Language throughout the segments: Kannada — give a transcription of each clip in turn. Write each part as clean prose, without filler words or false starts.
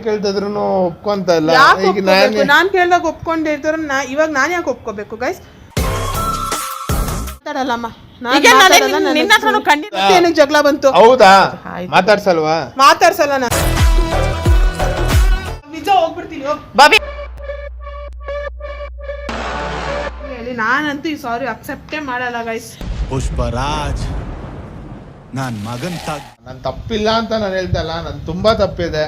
ಕೇಳ್ತಿದ್ರು ಒಪ್ಕೊಂತ ಇಲ್ಲ. ನಾನ್ ಕೇಳ್ದಾಗ ಒಪ್ಕೊಂಡಿರ್ತಾರ, ಇವಾಗ ನಾನ್ ಯಾಕೆ ಒಪ್ಕೋಬೇಕು ಗೈಸ್? ಮಾತಾಡಲ್ಲಮ್ಮ, ಏನಕ್ಕೆ ಜಗಳ ಬಂತು? ಹೌದಾ, ಮಾತಾಡ್ಸಲ್ವಾ? ಮಾತಾಡ್ಸಲ್ಲ ನಾನು, ನಿಜ ಹೋಗ್ಬಿಡ್ತೀನಿ ಹೇಳಿ. ನಾನಂತೂ ಈ ಸಾರಿ ಅಕ್ಸೆಪ್ಟೇ ಮಾಡಲ್ಲ ಗೈಸ್. ಪುಷ್ಪರಾಜ್, ನಾನ್ ಮಗನ್ ನನ್ ತಪ್ಪಿಲ್ಲ ಅಂತ ನಾನು ಹೇಳ್ತಾ ಇಲ್ಲ, ನನ್ ತುಂಬಾ ತಪ್ಪಿದೆ.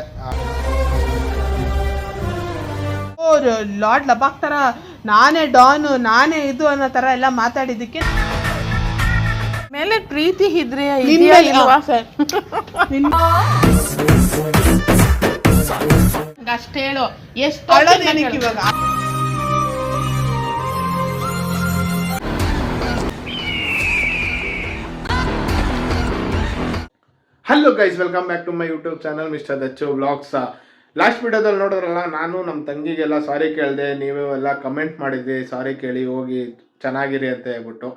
ಲಾರ್ಡ್ ಲಬಾಕ್ ತರ ನಾನೇ ಡಾನ್, ನಾನೇ ಇದು ಅನ್ನೋ ತರ ಎಲ್ಲ ಮಾತಾಡಿದ್ದಕ್ಕೆ ಮೇಲೆ ಪ್ರೀತಿ ಇದ್ರೆ ಅಷ್ಟೇ ಹೇಳು. ಎಷ್ಟು ಇವಾಗ hello guys, welcome back to my YouTube channel mister Dachhu vlogs. Last ವಿಡಿಯೋದಲ್ಲಿ ನೋಡಿದ್ರಲ್ಲ, ನಾನು ನಮ್ಮ ತಂಗಿಗೆಲ್ಲ ಸಾರಿ ಕೇಳಿದೆ, ನೀವು ಎಲ್ಲ ಕಮೆಂಟ್ ಮಾಡಿದ್ರಿ ಸಾರಿ ಕೇಳಿ ಹೋಗಿ ಚೆನ್ನಾಗಿರಿ ಅಂತ ಹೇಳ್ಬಿಟ್ಟು.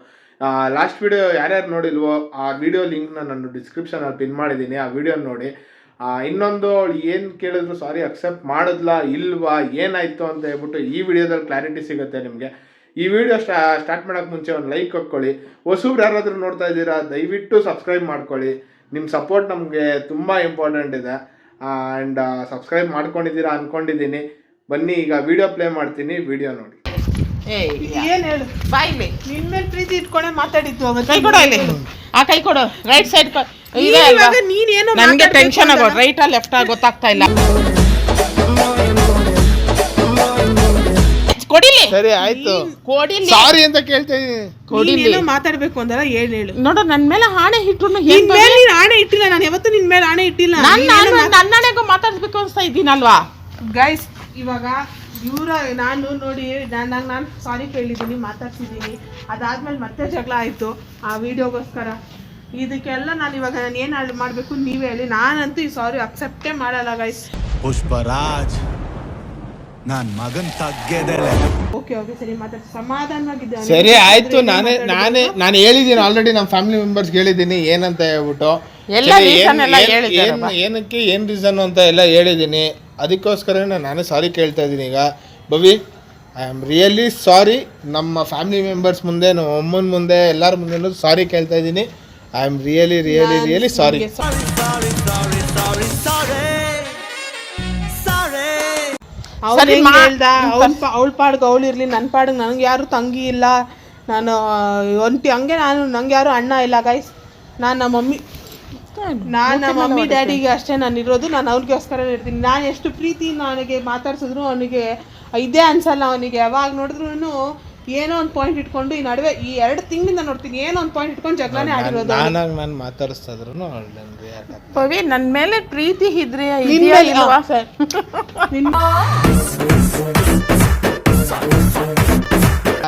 ಲಾಸ್ಟ್ ವಿಡಿಯೋ ಯಾರ್ಯಾರು ನೋಡಿಲ್ವೋ ಆ ವಿಡಿಯೋ ಲಿಂಕ್ನ ನಾನು ಡಿಸ್ಕ್ರಿಪ್ಷನಲ್ಲಿ ಪಿನ್ ಮಾಡಿದ್ದೀನಿ, ಆ ವಿಡಿಯೋ ನೋಡಿ. ಇನ್ನೊಂದು, ಅವಳು ಏನು ಕೇಳಿದ್ರು ಸಾರಿ ಅಕ್ಸೆಪ್ಟ್ ಮಾಡಿದ್ಲಾ ಇಲ್ವಾ, ಏನಾಯಿತು ಅಂತ ಹೇಳ್ಬಿಟ್ಟು ಈ ವಿಡಿಯೋದಲ್ಲಿ ಕ್ಲಾರಿಟಿ ಸಿಗುತ್ತೆ ನಿಮಗೆ. ಈ ವಿಡಿಯೋ ಸ್ಟಾರ್ಟ್ ಮಾಡೋಕ್ಕೆ ಮುಂಚೆ ಒಂದು ಲೈಕ್ ಹಾಕ್ಕೊಳ್ಳಿ. ಹೊಸಬ್ರು ಯಾರಾದರೂ ನೋಡ್ತಾ ಇದ್ದೀರಾ ದಯವಿಟ್ಟು ಸಬ್ಸ್ಕ್ರೈಬ್ ಮಾಡ್ಕೊಳ್ಳಿ. ನಿಮ್ಮ ಸಪೋರ್ಟ್ ನಮಗೆ ತುಂಬ ಇಂಪಾರ್ಟೆಂಟ್ ಇದೆ. ಆ್ಯಂಡ್ ಸಬ್ಸ್ಕ್ರೈಬ್ ಮಾಡ್ಕೊಂಡಿದ್ದೀರಾ ಅಂದ್ಕೊಂಡಿದ್ದೀನಿ. ಬನ್ನಿ ಈಗ ವಿಡಿಯೋ ಪ್ಲೇ ಮಾಡ್ತೀನಿ, ವಿಡಿಯೋ ನೋಡಿ. ಏನ್ ಹೇಳು, ಬಾಯ್ಲಿ ನಿನ್ ಮೇಲೆ ಪ್ರೀತಿ ಇಟ್ಕೊಂಡೆ ಮಾತಾಡಿದ್ದು. ಕೈ ಕೊಡು ಇಲ್ಲಿ, ಆ ಕೈ ಕೊಡು, ರೈಟ್ ಸೈಡ್. ನೀನೇನು ನನಗೆ ಟೆನ್ಷನ್ ಆಗೋ, ರೈಟ್ ಆ ಲೆಫ್ಟ್ ಗೊತ್ತಾಗ್ತಾ ಇಲ್ಲ. ಕೊಡಿಲಿ. ಸರಿ ಆಯ್ತು, ಕೊಡಿಲಿ. ಸಾರಿ ಅಂತ ಕೇಳ್ತೀನಿ. ಕೊಡಿಲಿ. ಮಾತಾಡ್ಬೇಕು ಅಂದಲ್ಲ, ಏನ್ ಹೇಳು. ನೋಡು, ನನ್ ಮೇಲೆ ಆಣೆ ಇಟ್ರು ನೀನ್ ಆಣೆ ಇಟ್ಟಿಲ್ಲ. ನಾನು ಯಾವತ್ತೂ ನಿನ್ ಮೇಲೆ ಆಣೆ ಇಟ್ಟಿಲ್ಲ. ನನ್ನಣೆಗೂ ಮಾತಾಡ್ಬೇಕು ಅನ್ಸ್ತಾ ಇದ್ದೀನಲ್ವಾ ಗೈಸ್. ಇವಾಗ ನಾನು ನೋಡಿ ನಾನು ಸಾರಿ ಕೇಳಿದ್ದೀನಿ, ಮಾತಾಡ್ಸಿದ್ದೀನಿ. ಅದಾದ್ಮೇಲೆ ಮತ್ತೆ ಜಗಳ ಆಯ್ತು ಆ ವಿಡಿಯೋಗೋಸ್ಕರ. ಇದಕ್ಕೆಲ್ಲ ನಾನು ಏನು ಮಾಡಬೇಕು ನೀವೇ ಹೇಳಿ. ನಾನಂತೂ ಈ ಸಾರಿ ಅಕ್ಸೆಪ್ಟೇ ಮಾಡಲ್ಲ ಗೈಸ್. ಪುಷ್ಪರಾಜ್, ನಾನ್ ಮಗನ್ ತಗ್ಗೆದಳೆ. ಓಕೆ ಸರಿ, ಮಾತಾಡ್ಸಿ ಸಮಾಧಾನವಾಗಿದ್ದೆ. ಸರಿ ಆಯ್ತು, ನಾನು ಹೇಳಿದ್ದೀನಿ ಆಲ್ರೆಡಿ, ನಮ್ಮ ಫ್ಯಾಮಿಲಿ ಮೆಂಬರ್ಸ್ ಹೇಳಿದ್ದೀನಿ ಏನಂತ ಹೇಳ್ಬಿಟ್ಟು. ಏನಕ್ಕೆ ಏನು ರೀಸನ್ ಅಂತ ಎಲ್ಲ ಹೇಳಿದ್ದೀನಿ. ಅದಕ್ಕೋಸ್ಕರ ನಾನೇ ಸಾರಿ ಕೇಳ್ತಾ ಇದ್ದೀನಿ. ಈಗ ಬವಿ, ಐ ಆಮ್ ರಿಯಲಿ ಸಾರಿ. ನಮ್ಮ ಫ್ಯಾಮಿಲಿ ಮೆಂಬರ್ಸ್ ಮುಂದೆ, ನಮ್ಮ ಅಮ್ಮನ ಮುಂದೆ, ಎಲ್ಲರ ಮುಂದೆ ಸಾರಿ ಕೇಳ್ತಾ ಇದ್ದೀನಿ. I am really sorry. ಅವಳ ಪಾಡ್ಗೆ ಅವಳು ಇರ್ಲಿ, ನನ್ನ ಪಾಡಿಗೆ ನನಗೆ ಯಾರು ತಂಗಿ ಇಲ್ಲ, ನಾನು ಒಂಟಿ ಹಂಗೆ. ನಂಗೆ ಯಾರು ಅಣ್ಣ ಇಲ್ಲ ಗೈಸ್. ನಮ್ಮ ಮಮ್ಮಿ ಡ್ಯಾಡಿಗೆ ಅಷ್ಟೇ ನಾನು ಇರೋದು. ನಾನು ಅವ್ರಿಗೋಸ್ಕರ ಇರ್ತೀನಿ. ನಾನು ಎಷ್ಟು ಪ್ರೀತಿ ಅವನಿಗೆ ಮಾತಾಡ್ಸಿದ್ರು ಅವನಿಗೆ ಇದೇ ಅನ್ಸಲ್ಲ. ಅವನಿಗೆ ಯಾವಾಗ ನೋಡಿದ್ರು ಏನೋ ಒಂದು ಪಾಯಿಂಟ್ ಇಟ್ಕೊಂಡು, ಈ ನಡುವೆ ಈ 2 ತಿಂಗಳಿಂದ ನೋಡ್ತೀನಿ, ಏನೋ ಒಂದು ಪಾಯಿಂಟ್ ಇಟ್ಕೊಂಡು ಜಗಳನೇ ಆಡಿರೋದು. ನಾನು ಮಾತಾಡಿಸ್ತಾದ್ರು ಪವಿ, ನನ್ನ ಮೇಲೆ ಪ್ರೀತಿ ಇದ್ರೆ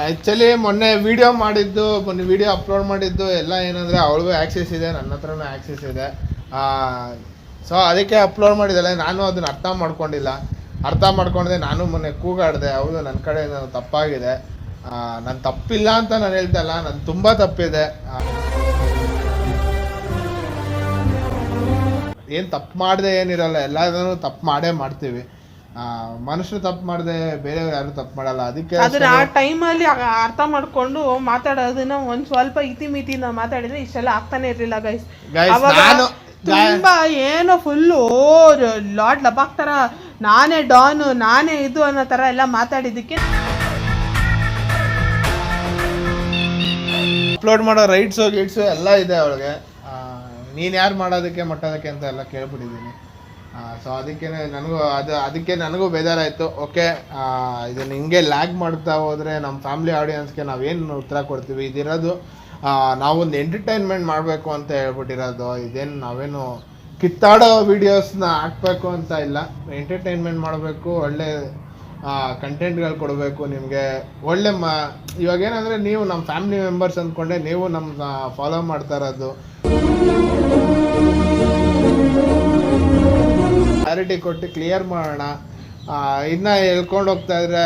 ಆ್ಯಕ್ಚುಲಿ ಮೊನ್ನೆ ವಿಡಿಯೋ ಅಪ್ಲೋಡ್ ಮಾಡಿದ್ದು ಎಲ್ಲ ಏನಂದರೆ ಅವಳಿಗೂ ಆ್ಯಕ್ಸೆಸ್ ಇದೆ, ನನ್ನ ಹತ್ರನೂ ಆ್ಯಕ್ಸೆಸ್ ಇದೆ. ಸೊ ಅದಕ್ಕೆ ಅಪ್ಲೋಡ್ ಮಾಡಿದ್ದಾಳೆ. ನಾನು ಅದನ್ನು ಅರ್ಥ ಮಾಡ್ಕೊಂಡಿದ್ದೆ. ನಾನು ಮೊನ್ನೆ ಕೂಗಾಡಿದೆ. ಹೌದು, ನನ್ನ ಕಡೆ ನಾನು ತಪ್ಪಾಗಿದೆ. ನಾನು ತಪ್ಪಿಲ್ಲ ಅಂತ ನಾನು ಹೇಳ್ತಾ ಇಲ್ಲ, ನಾನು ತುಂಬ ತಪ್ಪಿದೆ. ಏನು ತಪ್ಪು ಮಾಡಿದೆ ಏನಿರಲ್ಲ, ಎಲ್ಲದನ್ನು ತಪ್ಪು ಮಾಡ್ತೀವಿ. ಮನುಷ್ಯರು ತಪ್ಪು ಮಾಡಿದೆ, ಬೇರೆಯವ್ರು ಯಾರು ತಪ್ಪು ಮಾಡಲ್ಲ. ಅದಕ್ಕೆ ಆ ಟೈಮಲ್ಲಿ ಅರ್ಥ ಮಾಡ್ಕೊಂಡು ಮಾತಾಡೋದನ್ನ ಒಂದು ಸ್ವಲ್ಪ ಇತಿಮಿತಿಯಿಂದ ಮಾತಾಡಿದ್ರೆ ಇಷ್ಟೆಲ್ಲ ಆಗ್ತಾನೆ ಇರಲಿಲ್ಲ ಗೈಸ್. ತುಂಬಾ ಏನೋ ಫುಲ್ಲು ಲಾರ್ಡ್ ಲಬಾಕ್ ತರ ನಾನೇ ಡಾನ್, ನಾನೇ ಇದು ಅನ್ನೋ ತರ ಎಲ್ಲ ಮಾತಾಡಿದ್ದಕ್ಕೆ ಅಪ್ಲೋಡ್ ಮಾಡೋ ರೈಟ್ಸು ಗಿಟ್ಸು ಎಲ್ಲ ಇದೆ ಅವಳಿಗೆ. ನೀನು ಯಾರು ಮಾಡೋದಕ್ಕೆ ಮಟ್ಟೋದಕ್ಕೆ ಅಂತ ಎಲ್ಲ ಕೇಳ್ಬಿಟ್ಟಿದ್ದೀನಿ. ಸೊ ಅದಕ್ಕೆ ನನಗೂ ಬೇಜಾರಾಯಿತು. ಓಕೆ, ಇದನ್ನು ಹಿಂಗೆ ಲ್ಯಾಗ್ ಮಾಡ್ತಾ ಹೋದರೆ ನಮ್ಮ ಫ್ಯಾಮಿಲಿ ಆಡಿಯನ್ಸ್ಗೆ ನಾವೇನು ಉತ್ತರ ಕೊಡ್ತೀವಿ? ಇದಿರೋದು ನಾವೊಂದು ಎಂಟರ್ಟೈನ್ಮೆಂಟ್ ಮಾಡಬೇಕು ಅಂತ ಹೇಳ್ಬಿಟ್ಟಿರೋದು. ಇದೇನು ನಾವೇನು ಕಿತ್ತಾಡೋ ವೀಡಿಯೋಸ್ನ ಹಾಕಬೇಕು ಅಂತ ಇಲ್ಲ. ಎಂಟರ್ಟೈನ್ಮೆಂಟ್ ಮಾಡಬೇಕು, ಒಳ್ಳೆ ಕಂಟೆಂಟ್ಗಳು ಕೊಡಬೇಕು ನಿಮಗೆ. ಒಳ್ಳೆ ಇವಾಗೇನಂದರೆ ನೀವು ನಮ್ಮ ಫ್ಯಾಮಿಲಿ ಮೆಂಬರ್ಸ್ ಅಂದ್ಕೊಂಡೆ ನೀವು ನಮ್ಮ ಫಾಲೋ ಮಾಡ್ತಾ ಇರೋದು. ಕ್ಲಾರಿಟಿ ಕೊಟ್ಟು ಕ್ಲಿಯರ್ ಮಾಡೋಣ. ಇನ್ನು ಹೇಳ್ಕೊಂಡು ಹೋಗ್ತಾ ಇದ್ರೆ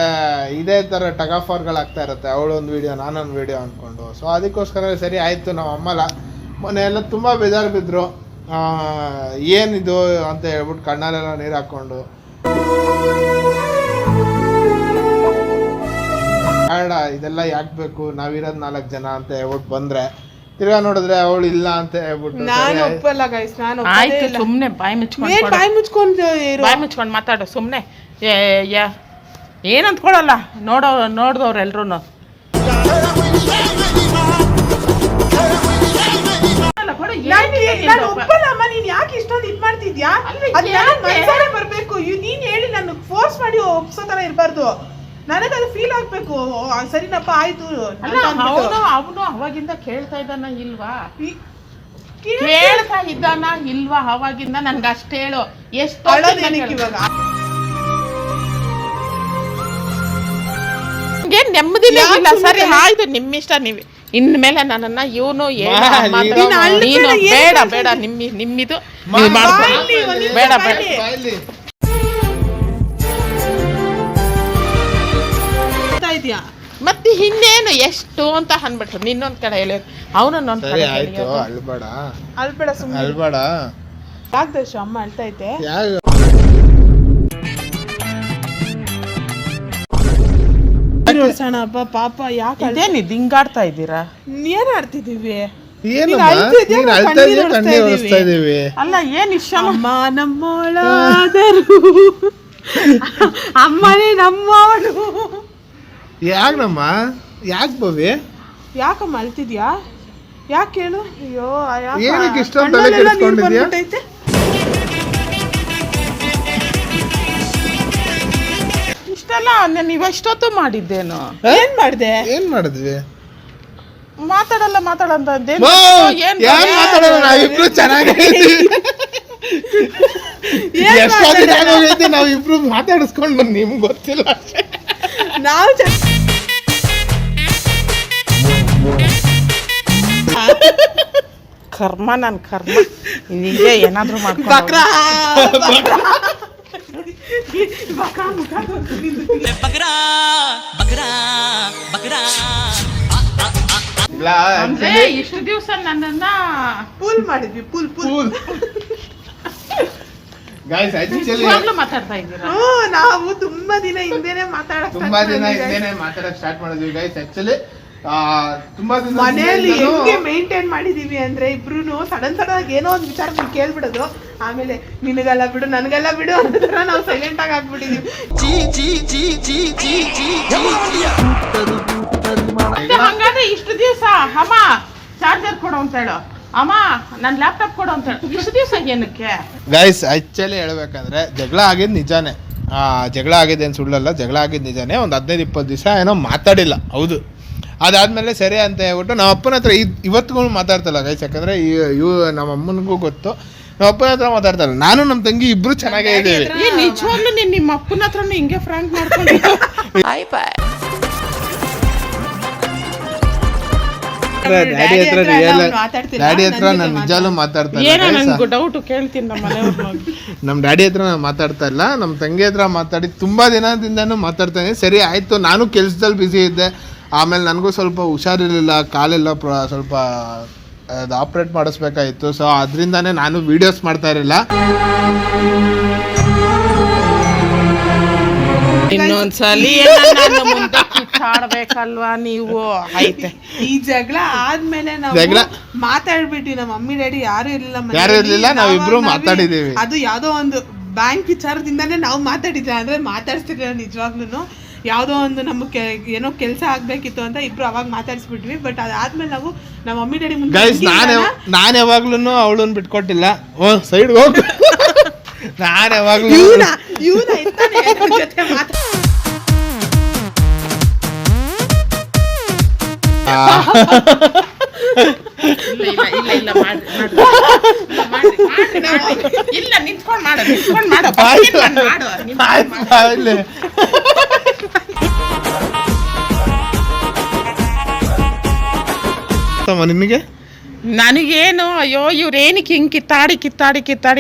ಇದೇ ಥರ ಟಗಾಫಾರ್ಗಳಾಗ್ತಾ ಇರುತ್ತೆ. ಅವಳೊಂದು ವೀಡಿಯೋ ನಾನೊಂದು ವೀಡಿಯೋ ಅಂದ್ಕೊಂಡು. ಸೊ ಅದಕ್ಕೋಸ್ಕರ ಸರಿ ಆಯಿತು. ನಮ್ಮ ಅಮ್ಮಲ್ಲ ಮೊನ್ನೆ ಎಲ್ಲ ತುಂಬ ಬೇಜಾರು ಬಿದ್ದರು. ಏನಿದು ಅಂತ ಹೇಳ್ಬಿಟ್ಟು ಕಣ್ಣಲ್ಲೆಲ್ಲ ನೀರು ಹಾಕ್ಕೊಂಡು ಬೇಡ ಇದೆಲ್ಲ ಯಾಕೆ ಬೇಕು, ನಾವಿರೋದು 4 ಜನ ಅಂತ ಹೇಳ್ಬಿಟ್ಟು ಬಂದ್ರೆ ತಿರ್ಗಾ ನೋಡಿದ್ರೆ ಅವಳು ಇಲ್ಲ ಅಂತ ಹೇಳ್ಬಿಟ್ಟು ನಾನು ಒಪ್ಪಲ್ಲ ಗೈಸ್, ನಾನು ಆಯ್ತು ಸುಮ್ನೆ ಬಾಯಿ ಮುಚ್ಕೊಂಡು ಬಾಯಿ ಮುಚ್ಕೊಂಡು ಇರು. ಬಾಯಿ ಮುಚ್ಕೊಂಡು ಮಾತಾಡು ಸುಮ್ನೆ. ಏನ್ ಅಂದ್ಕೊಳಲ್ಲ, ನೋಡ್ದವ್ರು ಎಲ್ರು. ನಾನು ಒಪ್ಪಲ್ಲ ಅಮ್ಮ, ನೀನ್ ಯಾಕೆ ಇಷ್ಟೊಂದು ಇದ್ ಮಾಡ್ತಿದ್ಯಾ? ಮನ್ಸಾರೆ ಬರ್ಬೇಕು, ನೀನ್ ಹೇಳಿ ನಾನು ಫೋರ್ಸ್ ಮಾಡಿ ಒಪ್ಸೋ ತರ ಇರ್ಬಾರ್ದು. ನನಗದು ಫೀಲ್ ಆಗ್ಬೇಕು, ಸರಿನಪ್ಪ ಆಯ್ತು. ಅವನು ಅವಾಗಿಂದ ಕೇಳ್ತಾ ಇದ್ದಾನ ಇಲ್ವಾ? ಕೇಳ್ತಾ ಇದ್ದಾನ ಇಲ್ವಾ ಅವಾಗಿಂದ? ನನ್ಗೆ ಅಷ್ಟೇ ಹೇಳು. ಎಷ್ಟು ಇವಾಗ ನೆಮ್ಮದಿನೇ ಇಲ್ಲ. ಸರಿ ಆಯ್ತು, ನಿಮ್ಮಿಷ್ಟ. ನೀವು ಇನ್ಮೇಲೆ ನನ್ನನ್ನ ಇವನು ನೀನು ಬೇಡ ನಿಮ್ಮಿದು ನೀವು ಮಾಡ್ಕೊಳ್ಳಿ. ಬೇಡ ಮತ್ತೆ ಇನ್ನೇನು ಎಷ್ಟು ಅಂತ ಅನ್ಬಿಟ್ರು. ನಿನ್ನೊಂದ್ ಕಡೆ ಹೇಳಿದ್ರು, ಅವನೊಂದೊಂದ್ ಕಡೆ ಅಲ್ಬೇಡ ಸುಮ್ಮನೆ ಅಲ್ಬೇಡ. ಯಾಕೆ ದರ್ಶು ಅಮ್ಮ ಅಳ್ತೈತೆ? ಪಾಪ ಯಾಕೆ ಇದೇನು ದಿಂಗಾಡ್ತಾ ಇದ್ದೀರಾ? ಏನ್ ಆಡ್ತಿದೀವಿ? ಅಲ್ಲ ಏನ್ ಇಷ್ಟ ಅಮ್ಮ ನಮ್ಮೋಳಾದರು ಅಮ್ಮನೇ ನಮ್ಮವಳು. ಯಾಕಮ್ಮ ಯಾಕೆ ಬವಿ ಯಾಕಮ್ಮ ಅಳ್ತಿದ್ಯಾ? ಯಾಕೆ ಹೇಳು? ಅಯ್ಯೋ ಏನಕ್ಕೆ ಇಷ್ಟೊಂದು ತಲೆ ಕೆಡಿಸ್ಕೊಂಡಿದ್ಯಾ? ಇಷ್ಟೆಲ್ಲ ನೀವು ಎಷ್ಟೊತ್ತು ಮಾಡಿದ್ದೇನು? ಏನ್ ಮಾಡಿದ್ವಿ? ಮಾತಾಡಲ್ಲ ಮಾತಾಡಂತ ನಾವಿಬ್ರು ಚೆನ್ನಾಗಿದ್ದೀವಿ. ನಾವಿಬ್ರು ಮಾತಾಡಿಸ್ಕೊಂಡು ಬಂದು ನಿಮ್ಗೆ ಗೊತ್ತಿಲ್ಲ. ನಾವು ಕರ್ಮ ನನ್ ಕರ್ಮ ಹೀಗೆ ಏನಾದ್ರು ಮಾಡ್ಕೊಂಡು ಇಷ್ಟು ದಿವಸ ನನ್ನನ್ನ ಪೂಲ್ ಮಾಡಿದ್ವಿ. ಪೂಲ್ ಮಾತಾಡ್ತಾ ಇದ್ದೀರಾ? ನಾವು ತುಂಬಾ ದಿನ ಹಿಂದೆನೆ ಮಾತಾಡಕ್ ಸ್ಟಾರ್ಟ್ ಮಾಡಿದ್ವಿ ಗೈಸ್. ಆಕ್ಚುಲಿ ತುಂಬಾ ದಿನ ಮನೆಯಲ್ಲಿ ಹೆಂಗೆ ಮೇಂಟೈನ್ ಮಾಡಿದೀವಿ ಅಂದ್ರೆ ಇಬ್ರು ಸಡನ್ ಆಗಿ ಏನೋ ಒಂದು ವಿಚಾರ ಕೇಳ್ಬಿಡೋದು, ಆಮೇಲೆ ನಿನಗೆಲ್ಲ ಬಿಡು ನನಗೆಲ್ಲ ಬಿಡು ಅನ್ನೋದನ್ನ ನಾವು ಸೈಲೆಂಟ್ ಆಗಿ ಆಗ್ಬಿಟ್ಟಿದೀವಿ. ಹಂಗಾದ್ರೆ ಇಷ್ಟು ದಿವಸ ಅಮ್ಮ ಚಾರ್ಜರ್ ಕೊಡು ಅಂತ ಹೇಳು, ಅಮ್ಮ ನನ್ ಲ್ಯಾಪ್ಟಾಪ್ ಕೊಡು ಅಂತ ಹೇಳು, ಇಷ್ಟು ದಿವಸ ಏನಕ್ಕೆ? ಗೈಸ್ ಆಕ್ಚುಲಿ ಹೇಳ್ಬೇಕಂದ್ರೆ ಜಗಳ ಆಗಿದ್ ನಿಜಾನೇ. ಜಗಳ ಆಗಿದೆ ಏನು ಸುಳ್ಳಲ್ಲ, ಜಗಳ ಆಗಿದ್ದು ನಿಜಾನೇ. ಒಂದು 15-20 ದಿವಸ ಏನೋ ಮಾತಾಡಿಲ್ಲ. ಹೌದು, ಅದಾದ್ಮೇಲೆ ಸರಿ ಅಂತ ಹೇಳ್ಬಿಟ್ಟು ನಮ್ಮ ಅಪ್ಪನ ಹತ್ರ ಇವತ್ತಿಗೂ ಮಾತಾಡ್ತಲ್ಲ ಗೈಸ್. ಯಾಕಂದ್ರೆ ನಮ್ಮ ಅಮ್ಮನಿಗೂ ಗೊತ್ತು, ನಮ್ಮ ಅಪ್ಪನ ಹತ್ರ ಮಾತಾಡ್ತಲ್ಲ. ನಾನು ನಮ್ಮ ತಂಗಿ ಇಬ್ರು ಚೆನ್ನಾಗೇ ಇದ್ದೀವಿ. ನಿಜವಾಗ್ಲೂ ನಿಮ್ಮ ಅಪ್ಪನ ಹತ್ರನು ಹಿಂಗೆ ಫ್ರಾಂಕ್ ಮಾಡ್ಕೊಂಡು ಡ್ಯಾಡಿ ಹತ್ರ ನಾನು ನಿಜಾಲು ಮಾತಾಡ್ತಾ ಇಲ್ಲ. ಡೌಟ್ ಕೇಳ್ತೀನಿ ನಮ್ಮ ಡ್ಯಾಡಿ ಹತ್ರ ನಾನು ಮಾತಾಡ್ತಾ ಇಲ್ಲ, ನಮ್ಮ ತಂಗಿ ಹತ್ರ ಮಾತಾಡಿ ತುಂಬಾ ದಿನದಿಂದನೂ ಮಾತಾಡ್ತಾ ಇದ್ದೀನಿ. ಸರಿ ಆಯ್ತು, ನಾನು ಕೆಲ್ಸದಲ್ಲಿ ಬ್ಯುಸಿ ಇದ್ದೆ. ಆಮೇಲೆ ನನಗೂ ಸ್ವಲ್ಪ ಹುಷಾರಿರಲಿಲ್ಲ, ಕಾಲೆಲ್ಲ ಸ್ವಲ್ಪ ಅದು ಆಪ್ರೇಟ್ ಮಾಡಿಸ್ಬೇಕಾಗಿತ್ತು. ಸೊ ಅದರಿಂದಾನೇ ನಾನು ವಿಡಿಯೋಸ್ ಮಾಡ್ತಾ ಇರಲಿಲ್ಲ. ಇನ್ನೊಂದ್ಸಲಿ ಮುಂದೆ ಕಿತ್ತಾಡ್ಬೇಕಲ್ವಾ ನೀವು? ಐತೆ ಈ ಜಗಳ ಆದ್ಮೇಲೆ ನಾವು ಮಾತಾಡ್ಬಿಟ್ವಿ. ನಮ್ಮ ಮಮ್ಮಿ ಡ್ಯಾಡಿ ಯಾರು ಇರ್ಲಿಲ್ಲ, ನಾವಿಬ್ರು ಮಾತಾಡಿದೀವಿ. ಅದು ಯಾವ್ದೋ ಒಂದು ಬ್ಯಾಂಕ್ ವಿಚಾರದಿಂದಾನೇ ನಾವು ಮಾತಾಡಿದ್ವಿ. ಅಂದ್ರೆ ಮಾತಾಡ್ಸ್ತಿರ್ಲಿಲ್ಲ ನಿಜವಾಗ್ಲೂ. ಯಾವುದೋ ಒಂದು ನಮಗೆ ಏನೋ ಕೆಲಸ ಆಗ್ಬೇಕಿತ್ತು ಅಂತ ಇಬ್ರು ಅವಾಗ ಮಾತಾಡ್ಸ್ಬಿಟ್ವಿ. ಬಟ್ ಅದಾದ್ಮೇಲೆ ನಾವು ನಮ್ಮ ಮಮ್ಮಿ ಡ್ಯಾಡಿ ಮುಂದೆ ನಾನು ಯಾವಾಗ್ಲೂ ಅವಳನ್ನ ಬಿಟ್ಕೊಟ್ಟಿಲ್ಲ. ಸೈಡ್ ಹೋಗ್. ನಾನು ಯಾವಾಗ್ಲೂ ಜೊತೆ ಇಲ್ಲ ನಿಂತ್ಕೊಂಡು ಮಾಡು. ನಿಮಗೆ ನನಗೇನು ಅಯ್ಯೋ ಇವ್ರೇನಕ್ಕೆ ಹಿಂಗ್ ಕಿತ್ತಾಡಿ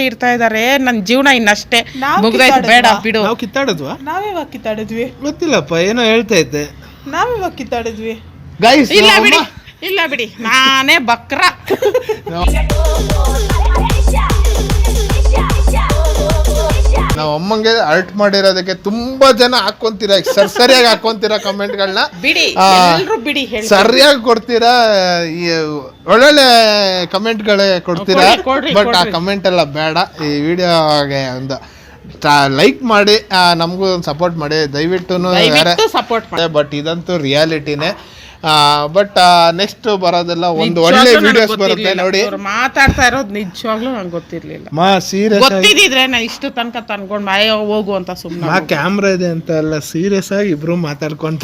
ಇರ್ತಾ ಇದಾರೆ. ನನ್ನ ಜೀವನ ಇನ್ನಷ್ಟೇ ಮುಗ್ದಾಯ್ತು, ಬೇಡ ಬಿಡು. ನಾವು ಕಿತ್ತಾಡಿದ್ವಾ? ನಾವೇವಾಗ ಕಿತ್ತಾಡಿದ್ವಿ ಗೊತ್ತಿಲ್ಲಪ್ಪ, ಏನೋ ಹೇಳ್ತಾ ಇದ್ದೆ. ನಾವೇವಾಗ ಕಿತ್ತಾಡಿದ್ವಿ? ಗೈಸ್ ಇಲ್ಲ ಬಿಡಿ ನಾನೇ ಬಕ್ರ. ನಾವು ಅಮ್ಮಂಗೆ ಅರ್ಟ್ ಮಾಡಿರೋದಕ್ಕೆ ತುಂಬಾ ಜನ ಹಾಕೊಂತೀರಾ, ಸರಿಯಾಗಿ ಹಾಕೊಂತೀರಾ ಕಮೆಂಟ್ಗಳನ್ನ, ಬಿಡಿ ಎಲ್ರು ಬಿಡಿ ಹೇಳಿ ಸರಿಯಾಗಿ ಕೊಡ್ತೀರಾ, ಈ ಒಳ್ಳೊಳ್ಳೆ ಕಮೆಂಟ್ಗಳೇ ಕೊಡ್ತೀರಾ. ಬಟ್ ಆ ಕಮೆಂಟ್ ಎಲ್ಲ ಬೇಡ. ಈ ವಿಡಿಯೋಗೆ ಒಂದು ಲೈಕ್ ಮಾಡಿ, ನಮಗೂ ಒಂದು ಸಪೋರ್ಟ್ ಮಾಡಿ ದಯವಿಟ್ಟು ಸಪೋರ್ಟ್ ಮಾಡಿ. ಬಟ್ ಇದಂತೂ ರಿಯಾಲಿಟಿನೇ. ಬಟ್ ನೆಕ್ಸ್ಟ್ ಬರೋದೆಲ್ಲ ಒಂದು ಒಳ್ಳೆ ವಿಡಿಯೋಸ್ ಬರುತ್ತೆ ನೋಡಿ. ಮಾತಾಡ್ತಾ ಇರೋದು ನಿಜವಾಗ್ಲೂ ನಂಗೆ ಗೊತ್ತಿರ್ಲಿಲ್ಲ. ಸೀರಿಯಸ್ ಗೊತ್ತಿದ್ರೆ ನಾ ಇಷ್ಟು ತನಕ ತಂದ್ಕೊಂಡು ಮಾಯ ಹೋಗು ಅಂತ ಸುಮ್ಮನೆ ಕ್ಯಾಮ್ರಾ ಇದೆ ಅಂತ ಅಲ್ಲ, ಸೀರಿಯಸ್ ಆಗಿ ಇಬ್ರು ಮಾತಾಡ್ಕೊಂತ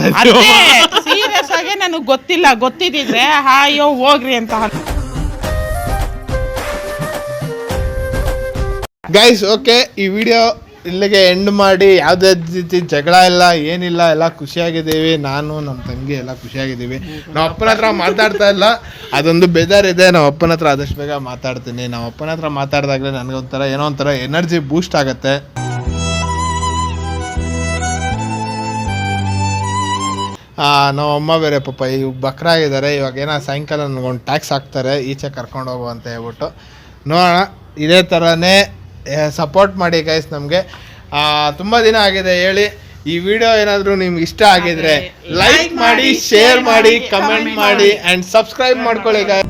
ಸೀರಿಯಸ್ ಆಗಿ ನನಗೆ ಗೊತ್ತಿಲ್ಲ. ಗೊತ್ತಿದ್ರೆ ಅಯ್ಯೋ ಹೋಗ್ರಿ ಅಂತ. ಗೈಸ್ ಓಕೆ, ಈ ವಿಡಿಯೋ ಇಲ್ಲಿಗೆ ಎಂಡ್ ಮಾಡಿ. ಯಾವುದೇ ರೀತಿ ಜಗಳ ಇಲ್ಲ, ಏನಿಲ್ಲ, ಎಲ್ಲ ಖುಷಿಯಾಗಿದ್ದೀವಿ. ನಾನು ನಮ್ಮ ತಂಗಿ ಎಲ್ಲ ಖುಷಿಯಾಗಿದ್ದೀವಿ. ನಮ್ಮ ಅಪ್ಪನ ಹತ್ರ ಮಾತಾಡ್ತಾ ಇಲ್ಲ, ಅದೊಂದು ಬೇಜಾರಿದೆ. ನಮ್ಮ ಅಪ್ಪನ ಹತ್ರ ಆದಷ್ಟು ಬೇಗ ಮಾತಾಡ್ತೀನಿ. ನಮ್ಮ ಅಪ್ಪನ ಹತ್ರ ಮಾತಾಡಿದಾಗಲೇ ನನಗೊಂಥರ ಏನೋ ಒಂಥರ ಎನರ್ಜಿ ಬೂಸ್ಟ್ ಆಗುತ್ತೆ. ನಮ್ಮ ಅಮ್ಮ ಬೇರೆ ಪಾಪ ಇವಾಗ ಬಕ್ರಾಗಿದ್ದಾರೆ. ಇವಾಗ ಏನೋ ಸಾಯಂಕಾಲ ನನಗೊಂದು ಟ್ಯಾಕ್ಸ್ ಹಾಕ್ತಾರೆ, ಈಚೆ ಕರ್ಕೊಂಡು ಹೋಗು ಅಂತ ಹೇಳ್ಬಿಟ್ಟು. ನೋಡೋಣ, ಇದೇ ಥರನೇ ಸಪೋರ್ಟ್ ಮಾಡಿ ಗೈಸ್. ನಮಗೆ ತುಂಬ ದಿನ ಆಗಿದೆ ಹೇಳಿ. ಈ ವಿಡಿಯೋ ಏನಾದರೂ ನಿಮ್ಗೆ ಇಷ್ಟ ಆಗಿದ್ರೆ ಲೈಕ್ ಮಾಡಿ, ಶೇರ್ ಮಾಡಿ, ಕಮೆಂಟ್ ಮಾಡಿ ಆ್ಯಂಡ್ ಸಬ್ಸ್ಕ್ರೈಬ್ ಮಾಡ್ಕೊಳ್ಳಿ ಗೈಸ್.